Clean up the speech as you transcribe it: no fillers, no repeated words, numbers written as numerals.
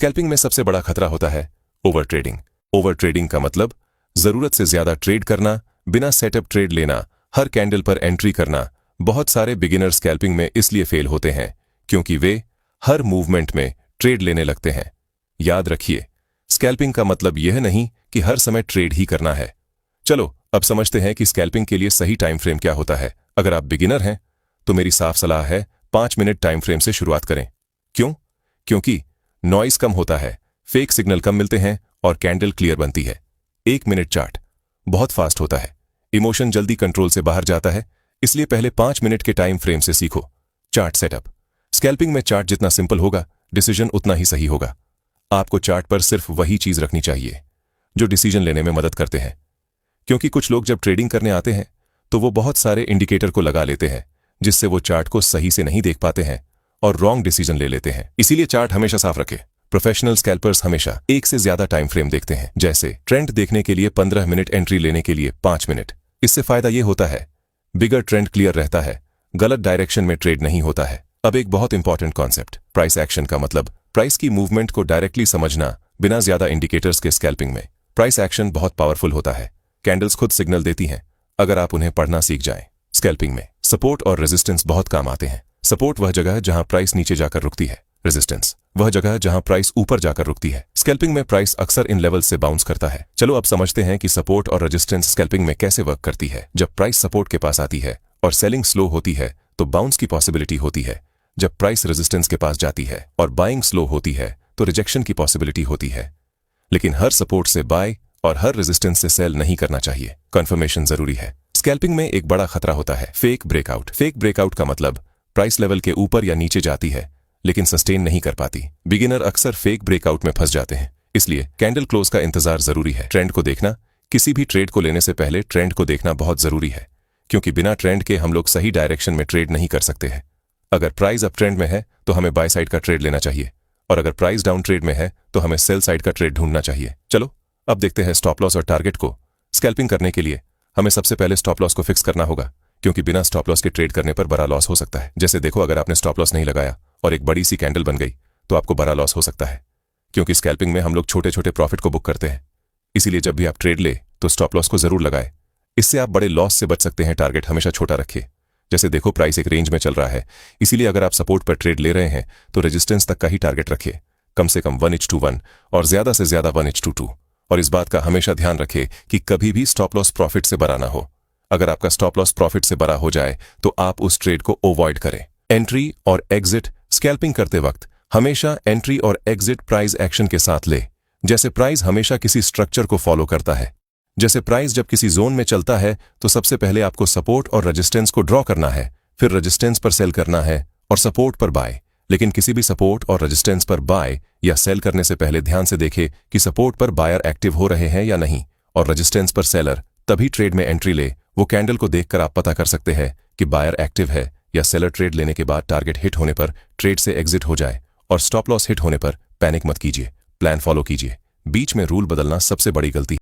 Scalping में सबसे बड़ा खतरा होता है ओवर ट्रेडिंग। ओवर ट्रेडिंग का मतलब जरूरत से ज्यादा ट्रेड करना, बिना सेटअप ट्रेड लेना, हर कैंडल पर एंट्री करना। बहुत सारे बिगिनर स्कैल्पिंग में इसलिए फेल होते हैं क्योंकि वे हर मूवमेंट में ट्रेड लेने लगते हैं। याद रखिए, स्कैल्पिंग का मतलब यह नहीं कि हर समय ट्रेड ही करना है। चलो अब समझते हैं कि स्कैल्पिंग के लिए सही टाइम फ्रेम क्या होता है। अगर आप बिगिनर हैं तो मेरी साफ सलाह है 5 मिनट टाइम फ्रेम से शुरुआत करें। क्यों? क्योंकि नॉइस कम होता है, फेक सिग्नल कम मिलते हैं और कैंडल क्लियर बनती है। 1 मिनट चार्ट बहुत फास्ट होता है, इमोशन जल्दी कंट्रोल से बाहर जाता है, इसलिए पहले 5 मिनट के टाइम फ्रेम से सीखो। Chart setup. स्कैल्पिंग में चार्ट जितना सिंपल होगा, डिसीजन उतना ही सही होगा। आपको चार्ट पर सिर्फ वही चीज रखनी चाहिए जो डिसीजन लेने में मदद करते हैं, क्योंकि कुछ लोग जब ट्रेडिंग करने आते हैं तो वो बहुत सारे इंडिकेटर को लगा लेते हैं, जिससे वो चार्ट को सही से नहीं देख पाते हैं और रॉन्ग डिसीजन ले लेते हैं। इसीलिए चार्ट हमेशा साफ रखें। प्रोफेशनल स्कैल्पर्स हमेशा एक से ज्यादा टाइम फ्रेम देखते हैं, जैसे ट्रेंड देखने के लिए 15 मिनट, एंट्री लेने के लिए 5 मिनट। इससे फायदा यह होता है बिगर ट्रेंड क्लियर रहता है, गलत डायरेक्शन में ट्रेड नहीं होता है। अब एक बहुत इंपॉर्टेंट कॉन्सेप्ट, प्राइस एक्शन का मतलब प्राइस की मूवमेंट को डायरेक्टली समझना बिना ज्यादा इंडिकेटर्स के। स्कैल्पिंग में प्राइस एक्शन बहुत पावरफुल होता है। कैंडल्स खुद सिग्नल देती हैं अगर आप उन्हें पढ़ना सीख जाएं। स्कैल्पिंग में सपोर्ट और रेजिस्टेंस बहुत काम आते हैं। सपोर्ट वह जगह जहां प्राइस नीचे जाकर रुकती है, रेजिस्टेंस वह जगह जहां प्राइस ऊपर जाकर रुकती है। स्कैल्पिंग में प्राइस अक्सर इन लेवल से बाउंस करता है। चलो अब समझते हैं कि सपोर्ट और रेजिस्टेंस स्कैल्पिंग में कैसे वर्क करती है। जब प्राइस सपोर्ट के पास आती है और सेलिंग स्लो होती है तो बाउंस की पॉसिबिलिटी होती है। जब प्राइस रेजिस्टेंस के पास जाती है और बाइंग स्लो होती है तो रिजेक्शन की पॉसिबिलिटी होती है। लेकिन हर सपोर्ट से बाय और हर रेजिस्टेंस से सेल नहीं करना चाहिए। कंफर्मेशन जरूरी है। स्कैल्पिंग में एक बड़ा खतरा होता है फेक ब्रेकआउट। फेक ब्रेकआउट का मतलब प्राइस लेवल के ऊपर या नीचे जाती है लेकिन सस्टेन नहीं कर पाती। बिगिनर अक्सर फेक ब्रेकआउट में फंस जाते हैं, इसलिए कैंडल क्लोज का इंतजार जरूरी है। ट्रेंड को देखना, किसी भी ट्रेड को लेने से पहले ट्रेंड को देखना बहुत जरूरी है, क्योंकि बिना ट्रेंड के हम लोग सही डायरेक्शन में ट्रेड नहीं कर सकते हैं। अगर प्राइस अप ट्रेंड में है तो हमें बाय साइड का ट्रेड लेना चाहिए, और अगर प्राइस डाउन ट्रेड में है तो हमें सेल साइड का ट्रेड ढूंढना चाहिए। चलो अब देखते हैं स्टॉप लॉस और टारगेट को। स्कैल्पिंग करने के लिए हमें सबसे पहले स्टॉप लॉस को फिक्स करना होगा, क्योंकि बिना स्टॉप लॉस के ट्रेड करने पर बड़ा लॉस हो सकता है। जैसे देखो, अगर आपने स्टॉप लॉस नहीं लगाया और एक बड़ी सी कैंडल बन गई तो आपको बड़ा लॉस हो सकता है, क्योंकि स्कैल्पिंग में हम लोग छोटे छोटे प्रॉफिट को बुक करते हैं। इसीलिए जब भी आप ट्रेड ले तो स्टॉप लॉस को जरूर लगाए, इससे आप बड़े लॉस से बच सकते हैं। टारगेट हमेशा छोटा रखिए। जैसे देखो, प्राइस एक रेंज में चल रहा है, इसीलिए अगर आप सपोर्ट पर ट्रेड ले रहे हैं तो रेजिस्टेंस तक का ही टारगेट रखिए, कम से कम 1:1 और ज्यादा से ज्यादा 1:2। और इस बात का हमेशा ध्यान रखें कि कभी भी स्टॉप लॉस प्रॉफिट से बड़ा ना हो। अगर आपका स्टॉप लॉस प्रॉफिट से बड़ा हो जाए तो आप उस ट्रेड को अवॉइड करें। एंट्री और एग्जिट स्कैल्पिंग करते वक्त हमेशा एंट्री और एग्जिट प्राइस एक्शन के साथ ले। जैसे प्राइस हमेशा किसी स्ट्रक्चर को फॉलो करता है। जैसे प्राइस जब किसी जोन में चलता है तो सबसे पहले आपको सपोर्ट और रेजिस्टेंस को ड्रॉ करना है, फिर रेजिस्टेंस पर सेल करना है और सपोर्ट पर बाय। लेकिन किसी भी सपोर्ट और रेजिस्टेंस पर बाय या सेल करने से पहले ध्यान से देखें कि सपोर्ट पर बायर एक्टिव हो रहे हैं या नहीं, और रेजिस्टेंस पर सेलर। तभी ट्रेड में एंट्री ले। वो कैंडल को देखकर आप पता कर सकते हैं कि बायर एक्टिव है या सेलर। ट्रेड लेने के बाद टारगेट हिट होने पर ट्रेड से एग्जिट हो जाए, और स्टॉप लॉस हिट होने पर पैनिक मत कीजिए, प्लान फॉलो कीजिए। बीच में रूल बदलना सबसे बड़ी गलती